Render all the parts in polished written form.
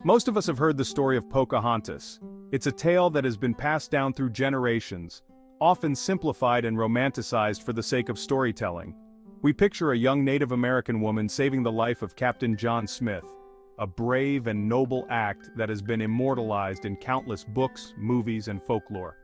Most of us have heard the story of Pocahontas. It's a tale that has been passed down through generations, often simplified and romanticized for the sake of storytelling. We picture a young Native American woman saving the life of Captain John Smith, a brave and noble act that has been immortalized in countless books, movies, and folklore.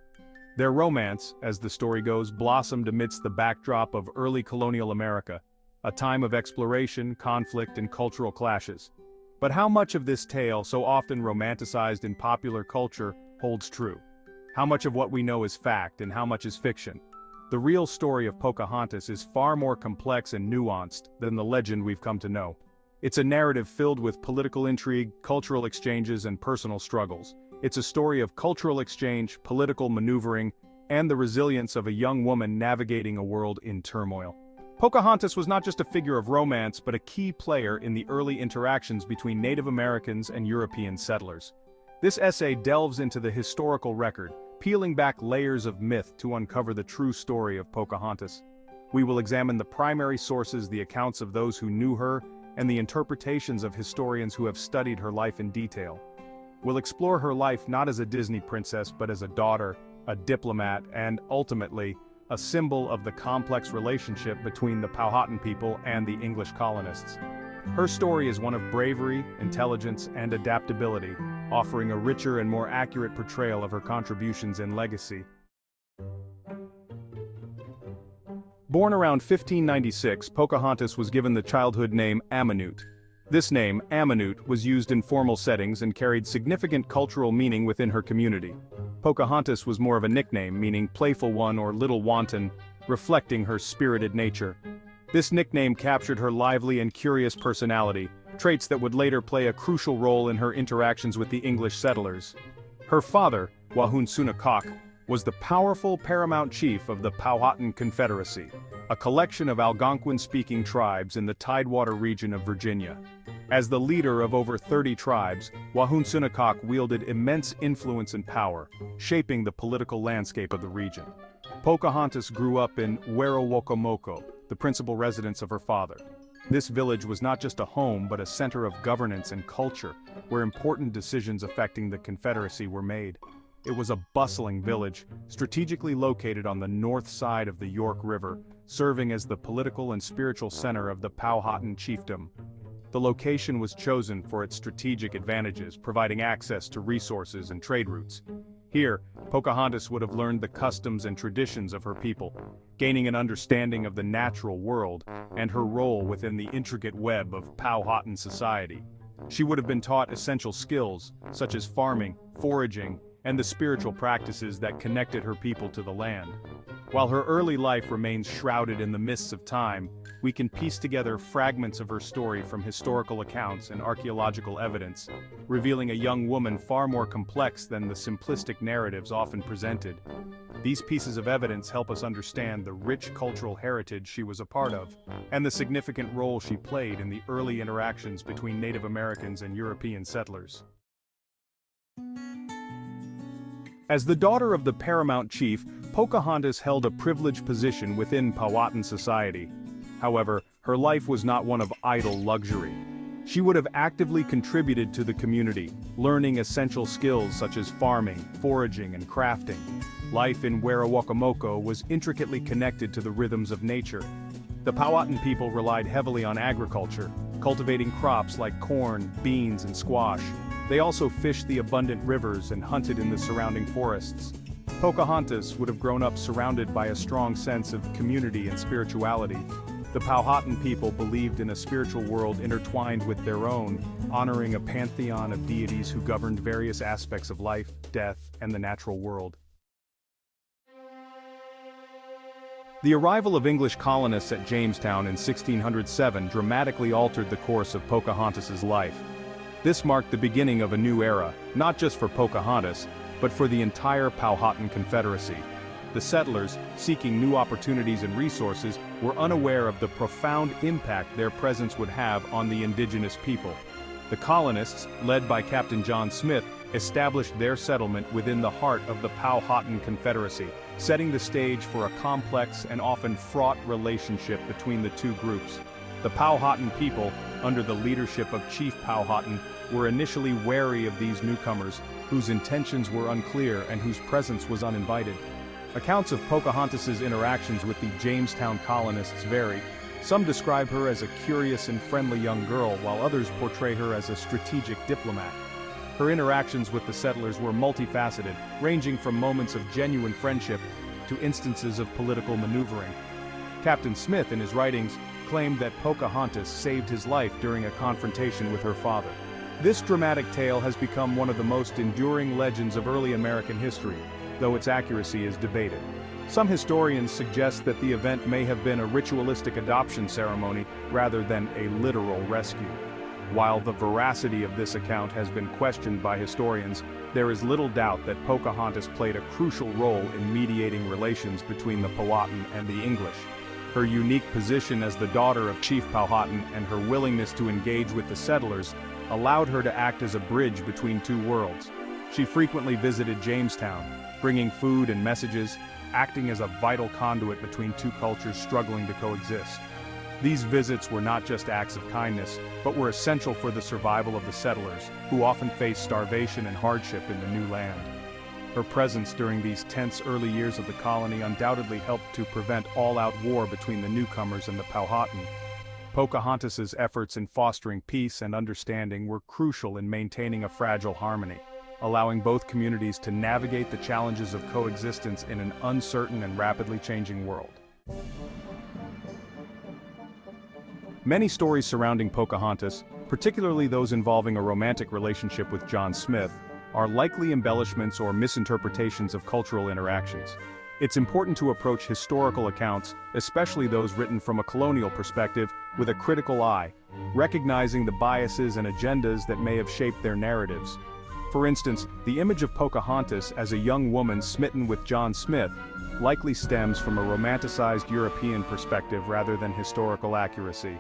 Their romance, as the story goes, blossomed amidst the backdrop of early colonial America, a time of exploration, conflict, and cultural clashes. But how much of this tale, so often romanticized in popular culture, holds true? How much of what we know is fact and how much is fiction? The real story of Pocahontas is far more complex and nuanced than the legend we've come to know. It's a narrative filled with political intrigue, cultural exchanges, and personal struggles. It's a story of cultural exchange, political maneuvering, and the resilience of a young woman navigating a world in turmoil. Pocahontas was not just a figure of romance but a key player in the early interactions between Native Americans and European settlers. This essay delves into the historical record, peeling back layers of myth to uncover the true story of Pocahontas. We will examine the primary sources, the accounts of those who knew her, and the interpretations of historians who have studied her life in detail. We'll explore her life not as a Disney princess but as a daughter, a diplomat, and ultimately, a symbol of the complex relationship between the Powhatan people and the English colonists. Her story is one of bravery, intelligence, and adaptability, offering a richer and more accurate portrayal of her contributions and legacy. Born around 1596, Pocahontas was given the childhood name Amanute. This name, Amanute, was used in formal settings and carried significant cultural meaning within her community. Pocahontas was more of a nickname, meaning playful one or little wanton, reflecting her spirited nature. This nickname captured her lively and curious personality, traits that would later play a crucial role in her interactions with the English settlers. Her father, Wahunsunakak, was the powerful paramount chief of the Powhatan Confederacy, a collection of Algonquin-speaking tribes in the Tidewater region of Virginia. As the leader of over 30 tribes, Wahunsunakak wielded immense influence and power, shaping the political landscape of the region. Pocahontas grew up in Werowocomoco, the principal residence of her father. This village was not just a home but a center of governance and culture, where important decisions affecting the Confederacy were made. It was a bustling village, strategically located on the north side of the York River, serving as the political and spiritual center of the Powhatan chiefdom. The location was chosen for its strategic advantages, providing access to resources and trade routes. Here, Pocahontas would have learned the customs and traditions of her people, gaining an understanding of the natural world and her role within the intricate web of Powhatan society. She would have been taught essential skills, such as farming, foraging, and the spiritual practices that connected her people to the land. While her early life remains shrouded in the mists of time, we can piece together fragments of her story from historical accounts and archaeological evidence, revealing a young woman far more complex than the simplistic narratives often presented. These pieces of evidence help us understand the rich cultural heritage she was a part of, and the significant role she played in the early interactions between Native Americans and European settlers. As the daughter of the paramount chief, Pocahontas held a privileged position within Powhatan society. However, her life was not one of idle luxury. She would have actively contributed to the community, learning essential skills such as farming, foraging, and crafting. Life in Werowocomoco was intricately connected to the rhythms of nature. The Powhatan people relied heavily on agriculture, cultivating crops like corn, beans, and squash. They also fished the abundant rivers and hunted in the surrounding forests. Pocahontas would have grown up surrounded by a strong sense of community and spirituality. The Powhatan people believed in a spiritual world intertwined with their own, honoring a pantheon of deities who governed various aspects of life, death, and the natural world. The arrival of English colonists at Jamestown in 1607 dramatically altered the course of Pocahontas's life. This marked the beginning of a new era, not just for Pocahontas, but for the entire Powhatan Confederacy. The settlers, seeking new opportunities and resources, were unaware of the profound impact their presence would have on the indigenous people. The colonists, led by Captain John Smith, established their settlement within the heart of the Powhatan Confederacy, setting the stage for a complex and often fraught relationship between the two groups. The Powhatan people, under the leadership of Chief Powhatan, were initially wary of these newcomers, whose intentions were unclear and whose presence was uninvited. Accounts of Pocahontas's interactions with the Jamestown colonists vary. Some describe her as a curious and friendly young girl, while others portray her as a strategic diplomat. Her interactions with the settlers were multifaceted, ranging from moments of genuine friendship to instances of political maneuvering. Captain Smith, in his writings, claimed that Pocahontas saved his life during a confrontation with her father. This dramatic tale has become one of the most enduring legends of early American history, though its accuracy is debated. Some historians suggest that the event may have been a ritualistic adoption ceremony rather than a literal rescue. While the veracity of this account has been questioned by historians, there is little doubt that Pocahontas played a crucial role in mediating relations between the Powhatan and the English. Her unique position as the daughter of Chief Powhatan and her willingness to engage with the settlers allowed her to act as a bridge between two worlds. She frequently visited Jamestown, bringing food and messages, acting as a vital conduit between two cultures struggling to coexist. These visits were not just acts of kindness, but were essential for the survival of the settlers, who often faced starvation and hardship in the new land. Her presence during these tense early years of the colony undoubtedly helped to prevent all-out war between the newcomers and the Powhatan. Pocahontas's efforts in fostering peace and understanding were crucial in maintaining a fragile harmony, allowing both communities to navigate the challenges of coexistence in an uncertain and rapidly changing world. Many stories surrounding Pocahontas, particularly those involving a romantic relationship with John Smith, are likely embellishments or misinterpretations of cultural interactions. It's important to approach historical accounts, especially those written from a colonial perspective, with a critical eye, recognizing the biases and agendas that may have shaped their narratives. For instance, the image of Pocahontas as a young woman smitten with John Smith likely stems from a romanticized European perspective rather than historical accuracy.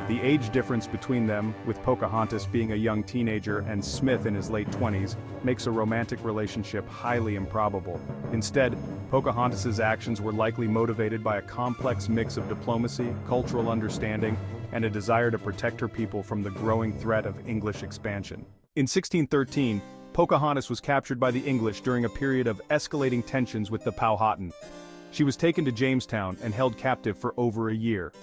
The age difference between them, with Pocahontas being a young teenager and Smith in his late 20s, makes a romantic relationship highly improbable. Instead, Pocahontas's actions were likely motivated by a complex mix of diplomacy, cultural understanding, and a desire to protect her people from the growing threat of English expansion. In 1613, Pocahontas was captured by the English during a period of escalating tensions with the Powhatan. She was taken to Jamestown and held captive for over a year.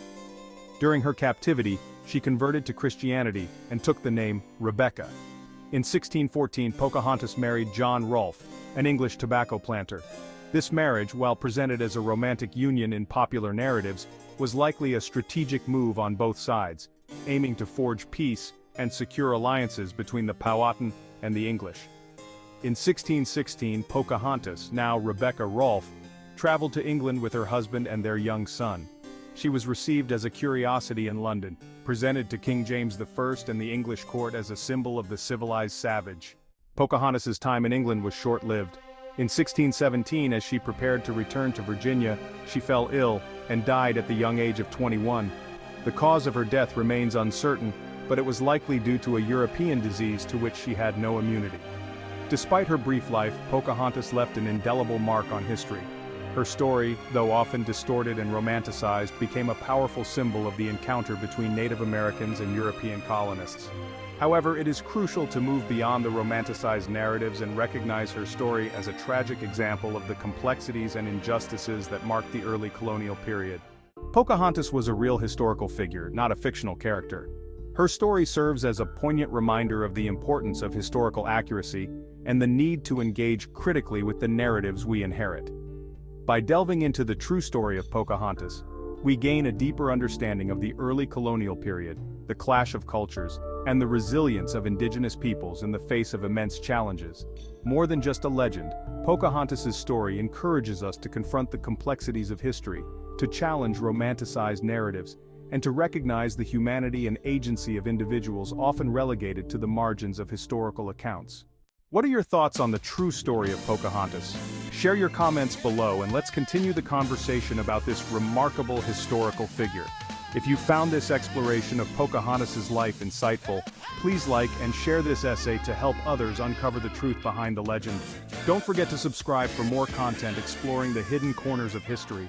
During her captivity, she converted to Christianity and took the name Rebecca. In 1614, Pocahontas married John Rolfe, an English tobacco planter. This marriage, while presented as a romantic union in popular narratives, was likely a strategic move on both sides, aiming to forge peace and secure alliances between the Powhatan and the English. In 1616, Pocahontas, now Rebecca Rolfe, traveled to England with her husband and their young son. She was received as a curiosity in London, presented to King James I and the English court as a symbol of the civilized savage. Pocahontas's time in England was short-lived. In 1617, as she prepared to return to Virginia, she fell ill and died at the young age of 21. The cause of her death remains uncertain, but it was likely due to a European disease to which she had no immunity. Despite her brief life, Pocahontas left an indelible mark on history. Her story, though often distorted and romanticized, became a powerful symbol of the encounter between Native Americans and European colonists. However, it is crucial to move beyond the romanticized narratives and recognize her story as a tragic example of the complexities and injustices that marked the early colonial period. Pocahontas was a real historical figure, not a fictional character. Her story serves as a poignant reminder of the importance of historical accuracy and the need to engage critically with the narratives we inherit. By delving into the true story of Pocahontas, we gain a deeper understanding of the early colonial period, the clash of cultures, and the resilience of indigenous peoples in the face of immense challenges. More than just a legend, Pocahontas's story encourages us to confront the complexities of history, to challenge romanticized narratives, and to recognize the humanity and agency of individuals often relegated to the margins of historical accounts. What are your thoughts on the true story of Pocahontas? Share your comments below and let's continue the conversation about this remarkable historical figure. If you found this exploration of Pocahontas' life insightful, please like and share this essay to help others uncover the truth behind the legend. Don't forget to subscribe for more content exploring the hidden corners of history.